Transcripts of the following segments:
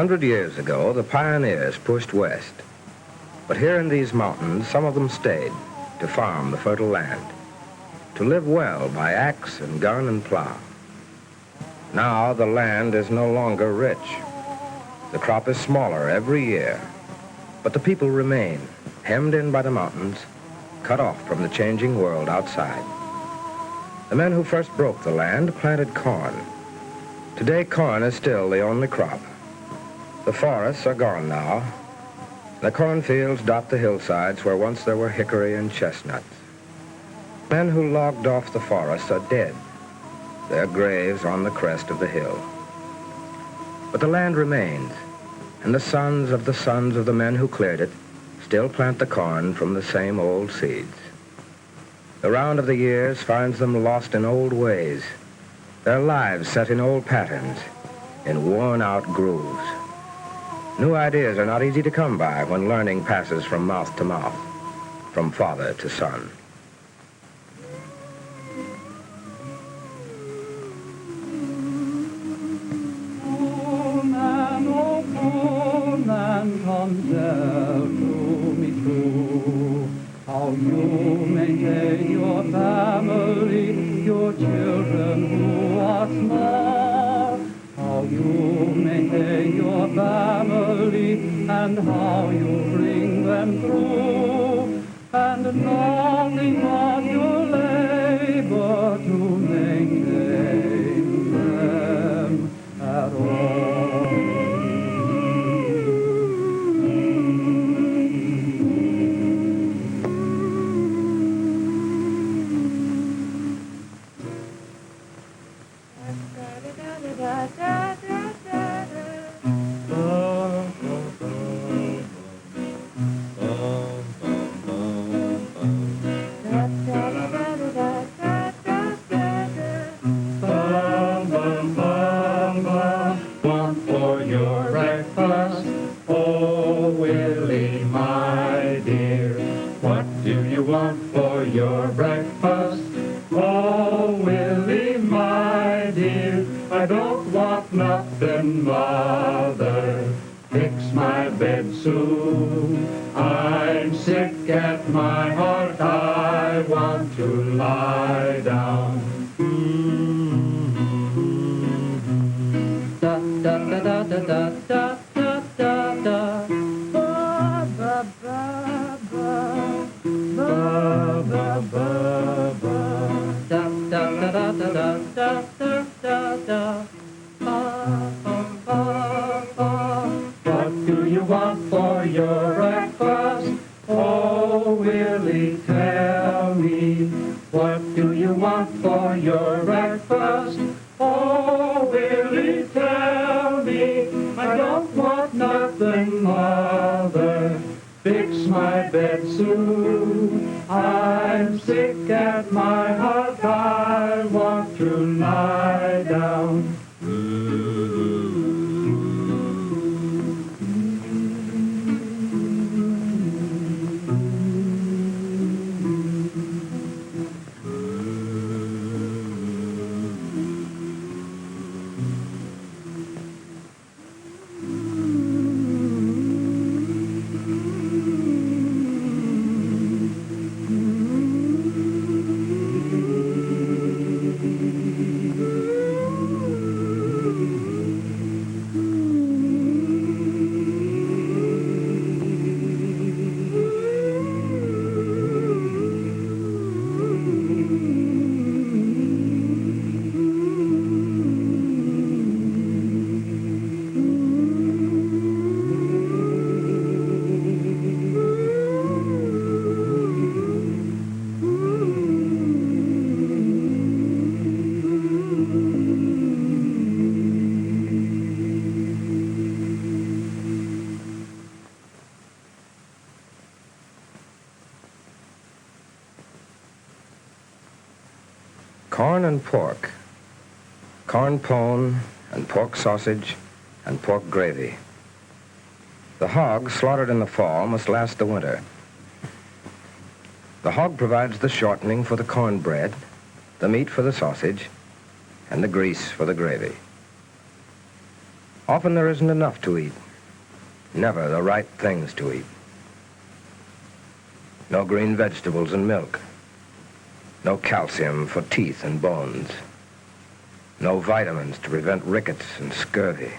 100 years ago, the pioneers pushed west. But here in these mountains, some of them stayed to farm the fertile land, to live well by axe and gun and plow. Now the land is no longer rich. The crop is smaller every year, but the people remain, hemmed in by the mountains, cut off from the changing world outside. The men who first broke the land planted corn. Today, corn is still the only crop. The forests are gone now. The cornfields dot the hillsides where once there were hickory and chestnuts. Men who logged off the forests are dead, their graves on the crest of the hill. But the land remains, and the sons of the men who cleared it still plant the corn from the same old seeds. The round of the years finds them lost in old ways, their lives set in old patterns, in worn-out grooves. New ideas are not easy to come by when learning passes from mouth to mouth, from father to son. Poor man, come tell to me true, how you maintain your family, your children who are small, how you maintain your family, and how you bring them through, and nothing but your labor to maintain them at all. Corn and pork, corn pone and pork sausage and pork gravy. The hog slaughtered in the fall must last the winter. The hog provides the shortening for the cornbread, the meat for the sausage, and the grease for the gravy. Often there isn't enough to eat, never the right things to eat. No green vegetables and milk, no calcium for teeth and bones, no vitamins to prevent rickets and scurvy.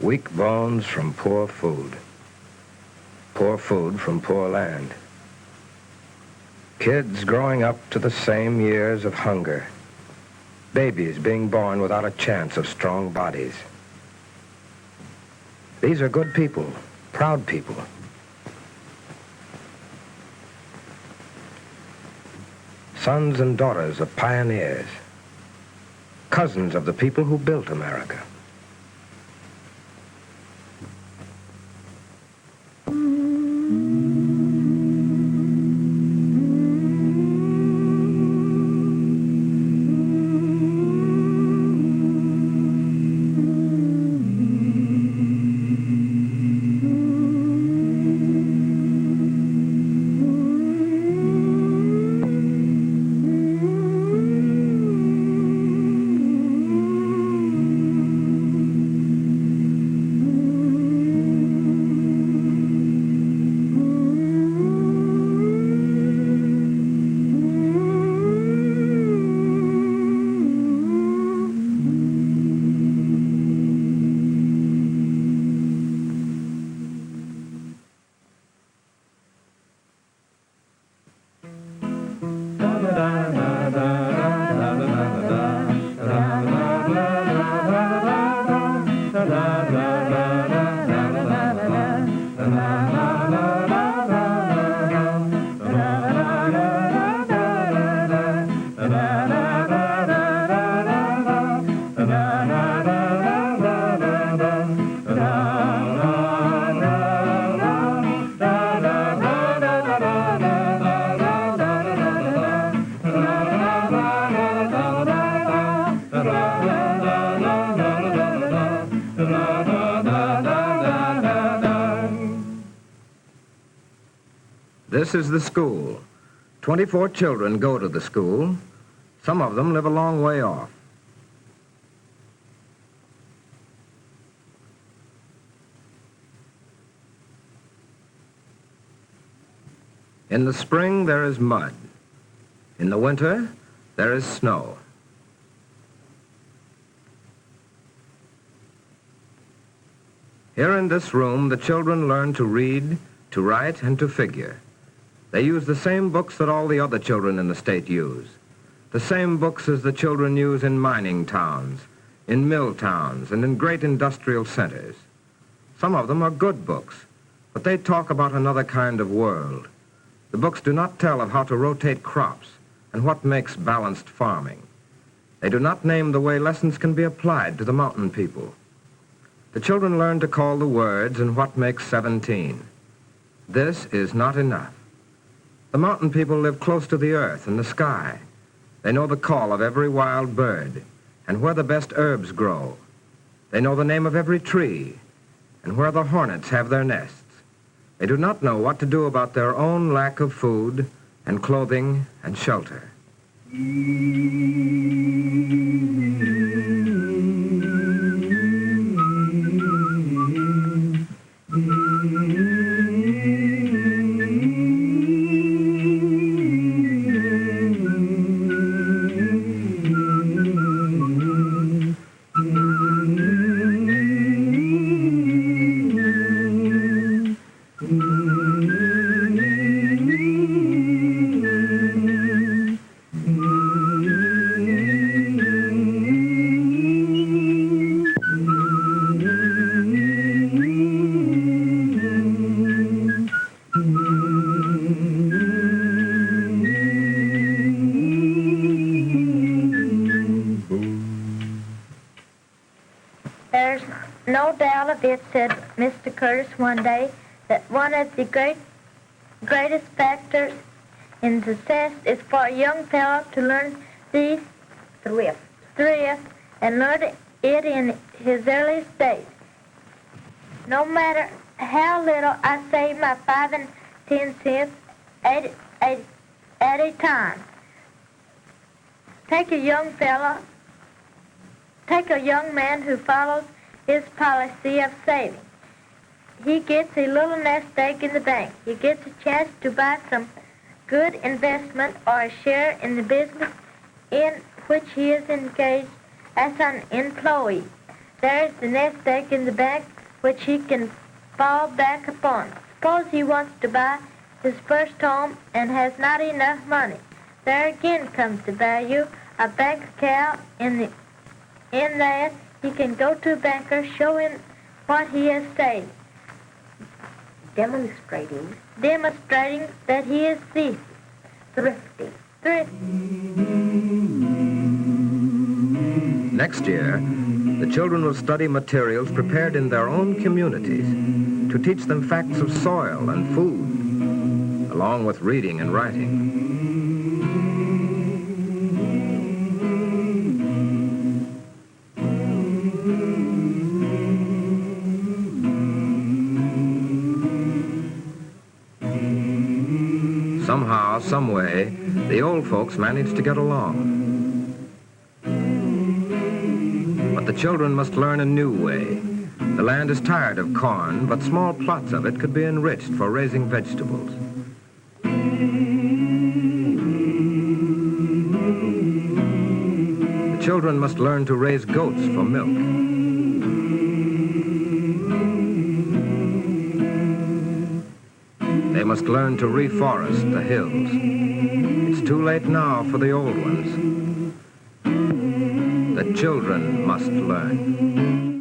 Weak bones from poor food from poor land. Kids growing up to the same years of hunger. Babies being born without a chance of strong bodies. These are good people, proud people. Sons and daughters of pioneers. Cousins of the people who built America. This is the school. 24 children go to the school. Some of them live a long way off. In the spring, there is mud. In the winter, there is snow. Here in this room, the children learn to read, to write, and to figure. They use the same books that all the other children in the state use. The same books as the children use in mining towns, in mill towns, and in great industrial centers. Some of them are good books, but they talk about another kind of world. The books do not tell of how to rotate crops and what makes balanced farming. They do not name the way lessons can be applied to the mountain people. The children learn to call the words and what makes 17. This is not enough. The mountain people live close to the earth and the sky. They know the call of every wild bird and where the best herbs grow. They know the name of every tree and where the hornets have their nests. They do not know what to do about their own lack of food and clothing and shelter. There's no doubt of it, said Mr. Curtis one day, that one of the greatest factors in success is for a young fellow to learn cease, thrift, and learned it in his earliest days. No matter how little I save my 5 and 10 cents at a time. Take a young man who follows his policy of saving. He gets a little nest egg in the bank. He gets a chance to buy some good investment or a share in the business in which he is engaged as an employee. There is the nest egg in the bank which he can fall back upon. Suppose he wants to buy his first home and has not enough money. There again comes the value of bank account. In that, he can go to a banker, show him what he has saved, demonstrating that he is thrifty. Next year, the children will study materials prepared in their own communities to teach them facts of soil and food, along with reading and writing. Somehow, some way, the old folks managed to get along. But the children must learn a new way. The land is tired of corn, but small plots of it could be enriched for raising vegetables. The children must learn to raise goats for milk. They must learn to reforest the hills. It's too late now for the old ones. The children must learn.